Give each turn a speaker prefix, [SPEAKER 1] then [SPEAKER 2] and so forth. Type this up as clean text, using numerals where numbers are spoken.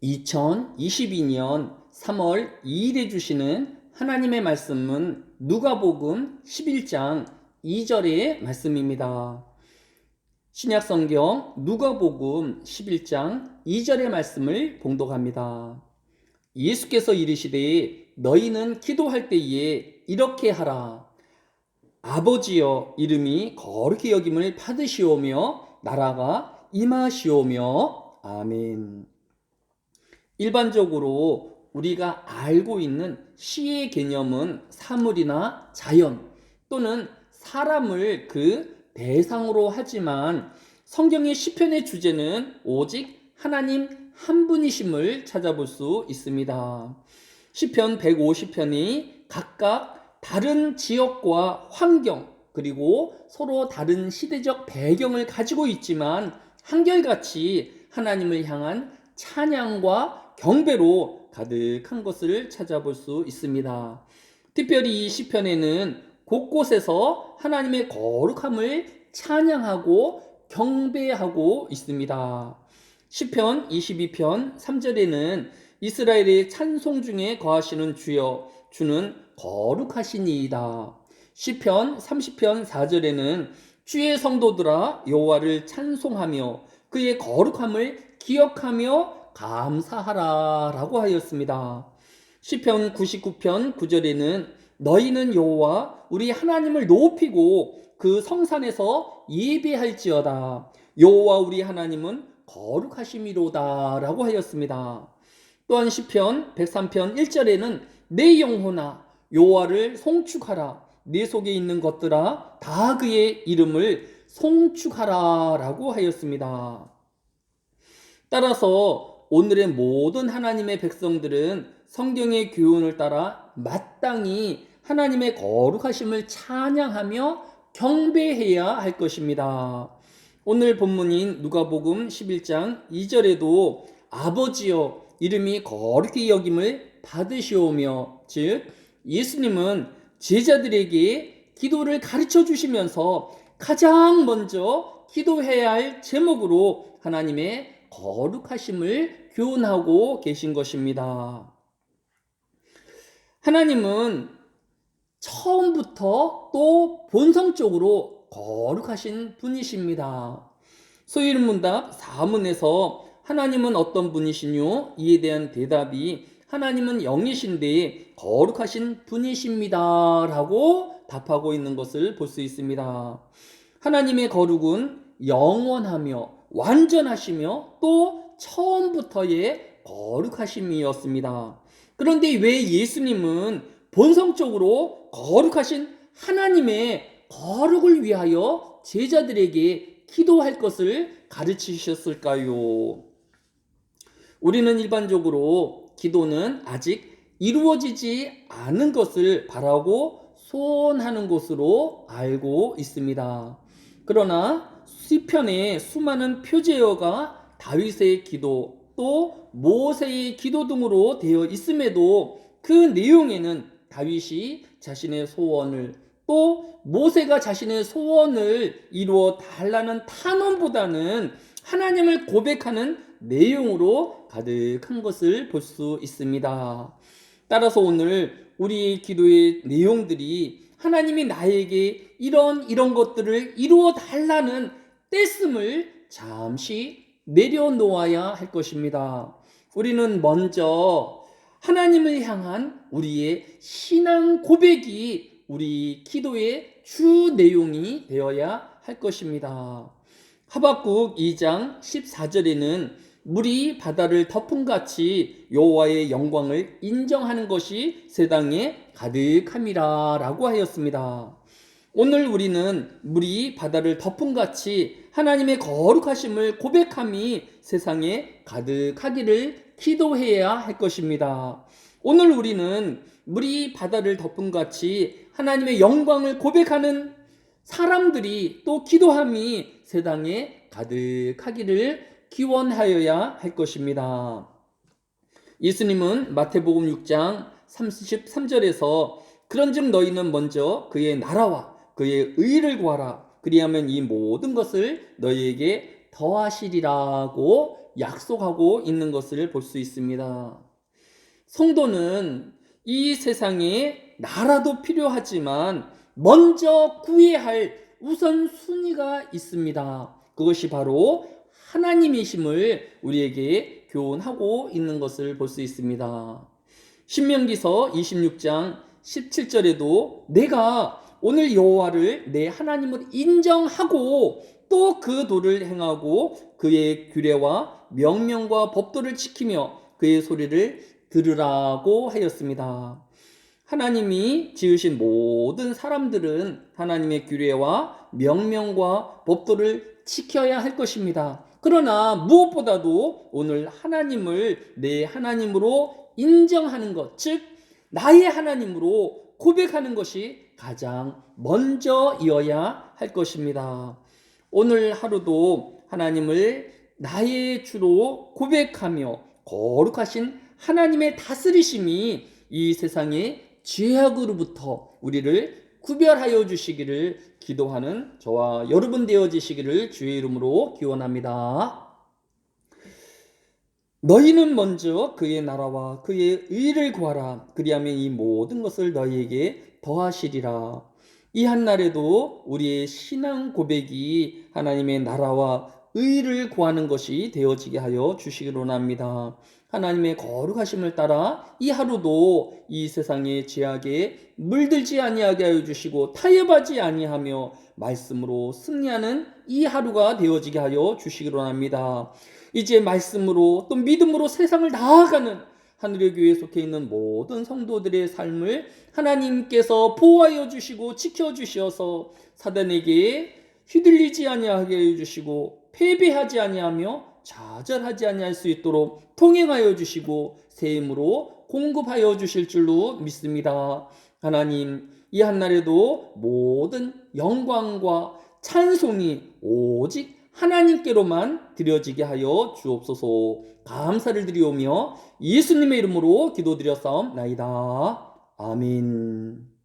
[SPEAKER 1] 2022년 3월 2일에 주시는 하나님의 말씀은 누가복음 11장 2절의 말씀입니다. 신약성경 누가복음 11장 2절의 말씀을 봉독합니다. 예수께서 이르시되 너희는 기도할 때에 이렇게 하라. 아버지여 이름이 거룩히 여김을 받으시오며 나라가 임하시오며 아멘. 일반적으로 우리가 알고 있는 시의 개념은 사물이나 자연 또는 사람을 그 대상으로 하지만 성경의 시편의 주제는 오직 하나님 한 분이심을 찾아볼 수 있습니다. 시편 150편이 각각 다른 지역과 환경 그리고 서로 다른 시대적 배경을 가지고 있지만 한결같이 하나님을 향한 찬양과 경배로 가득한 것을 찾아볼 수 있습니다. 특별히 이 시편에는 곳곳에서 하나님의 거룩함을 찬양하고 경배하고 있습니다. 시편 22편 3절에는 이스라엘의 찬송 중에 거하시는 주여 주는 거룩하시니이다. 시편 30편 4절에는 주의 성도들아 여호와를 찬송하며 그의 거룩함을 기억하며 감사하라 라고 하였습니다. 시편 99편 9절에는 너희는 여호와 우리 하나님을 높이고 그 성산에서 예배할지어다. 여호와 우리 하나님은 거룩하심이로다 라고 하였습니다. 또한 시편 103편 1절에는 내 영혼아 여호와를 송축하라. 내 속에 있는 것들아 다 그의 이름을 송축하라 라고 하였습니다. 따라서 오늘의 모든 하나님의 백성들은 성경의 교훈을 따라 마땅히 하나님의 거룩하심을 찬양하며 경배해야 할 것입니다. 오늘 본문인 누가복음 11장 2절에도 아버지여 이름이 거룩히 여김을 받으시오며 즉 예수님은 제자들에게 기도를 가르쳐 주시면서 가장 먼저 기도해야 할 제목으로 하나님의 거룩하심을 교훈하고 계신 것입니다. 하나님은 처음부터 또 본성적으로 거룩하신 분이십니다. 소일문답 4문에서 하나님은 어떤 분이시뇨? 이에 대한 대답이 하나님은 영이신데 거룩하신 분이십니다 라고 답하고 있는 것을 볼 수 있습니다. 하나님의 거룩은 영원하며 완전하시며 또 처음부터의 거룩하심이었습니다. 그런데 왜 예수님은 본성적으로 거룩하신 하나님의 거룩을 위하여 제자들에게 기도할 것을 가르치셨을까요? 우리는 일반적으로 기도는 아직 이루어지지 않은 것을 바라고 소원하는 것으로 알고 있습니다. 그러나 시편의 수많은 표제어가 다윗의 기도 또 모세의 기도 등으로 되어 있음에도 그 내용에는 다윗이 자신의 소원을 또 모세가 자신의 소원을 이루어 달라는 탄원보다는 하나님을 고백하는 내용으로 가득한 것을 볼 수 있습니다. 따라서 오늘 우리의 기도의 내용들이 하나님이 나에게 이런 것들을 이루어 달라는 떼씀을 잠시 내려놓아야 할 것입니다. 우리는 먼저 하나님을 향한 우리의 신앙 고백이 우리 기도의 주 내용이 되어야 할 것입니다. 하박국 2장 14절에는 물이 바다를 덮음같이 여호와의 영광을 인정하는 것이 세상에 가득함이라 라고 하였습니다. 오늘 우리는 물이 바다를 덮음같이 하나님의 거룩하심을 고백함이 세상에 가득하기를 기도해야 할 것입니다. 오늘 우리는 물이 바다를 덮음같이 하나님의 영광을 고백하는 사람들이 또 기도함이 세상에 가득하기를 기원하여야 할 것입니다. 예수님은 마태복음 6장 33절에서 그런즉 너희는 먼저 그의 나라와 그의 의를 구하라. 그리하면 이 모든 것을 너희에게 더하시리라고 약속하고 있는 것을 볼 수 있습니다. 성도는 이 세상에 나라도 필요하지만 먼저 구해야 할 우선순위가 있습니다. 그것이 바로 하나님이심을 우리에게 교훈하고 있는 것을 볼 수 있습니다. 신명기서 26장 17절에도 내가 오늘 여호와를 내 하나님을 인정하고 또 그 도를 행하고 그의 규례와 명령과 법도를 지키며 그의 소리를 들으라고 하였습니다. 하나님이 지으신 모든 사람들은 하나님의 규례와 명령과 법도를 지켜야 할 것입니다. 그러나 무엇보다도 오늘 하나님을 내 하나님으로 인정하는 것, 즉 나의 하나님으로 고백하는 것이 가장 먼저이어야 할 것입니다. 오늘 하루도 하나님을 나의 주로 고백하며 거룩하신 하나님의 다스리심이 이 세상의 죄악으로부터 우리를 구별하여 주시기를 기도하는 저와 여러분 되어지시기를 주의 이름으로 기원합니다. 너희는 먼저 그의 나라와 그의 의를 구하라. 그리하면 이 모든 것을 너희에게 더하시리라. 이 한날에도 우리의 신앙 고백이 하나님의 나라와 의를 구하는 것이 되어지게 하여 주시기를 원합니다. 하나님의 거룩하심을 따라 이 하루도 이 세상의 죄악에 물들지 아니하게 하여 주시고 타협하지 아니하며 말씀으로 승리하는 이 하루가 되어지게 하여 주시기를 원합니다. 이제 말씀으로 또 믿음으로 세상을 나아가는 하늘의 교회에 속해 있는 모든 성도들의 삶을 하나님께서 보호하여 주시고 지켜 주셔서 사단에게 휘둘리지 아니하게 해 주시고 패배하지 아니하며 좌절하지 아니할 수 있도록 통행하여 주시고 새 힘으로 공급하여 주실 줄로 믿습니다. 하나님, 이 한날에도 모든 영광과 찬송이 오직 하나님께로만 드려지게 하여 주옵소서. 감사를 드리오며 예수님의 이름으로 기도드렸사옵나이다. 아멘.